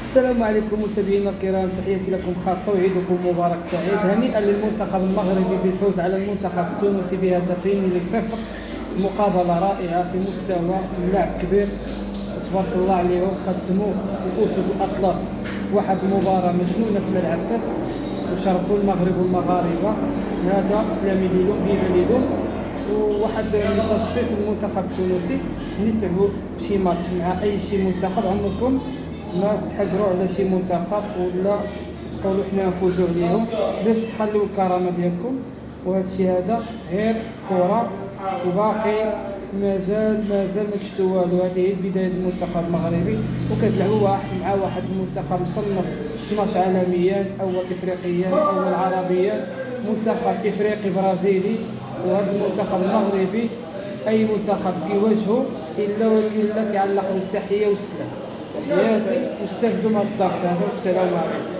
السلام عليكم متابعينا الكرام، تحياتي لكم خاصة وعيدكم مبارك سعيد. هنيئا للمنتخب المغربي بالفوز على المنتخب التونسي بهدفين لصفر. مقابلة رائعة في مستوى اللعب كبير، تبارك الله عليهم. قدموا الأسود الأطلس واحد المباراة مجنونة في ملعب فاس وشرفوا المغرب والمغاربة. هذا سلامي ليلو بينا ليلو. وواحد ميساج خفيف للمنتخب التونسي: ملي تلعبوا شي ماتش مع اي شي منتخب عمركم ما تحقروا على شي منتخب ولا تقولوا حنا نفوزوا عليهم، باش تخلوا الكرامه ديالكم. وهذا الشيء هذا غير كره، وباقي مازال ما شفتوا والو. هذه هي بدايه المنتخب المغربي، وكتلعبوا مع واحد المنتخب مصنف 12 عالميا، اول افريقيا، اول عربيا، منتخب افريقي برازيلي. وهذا المنتخب المغربي اي منتخب كيواجهه الا وكيلا كيعلق بالتحيه والسلام. تحياتي واستفدوا من الدرس هذا، والسلام عليكم.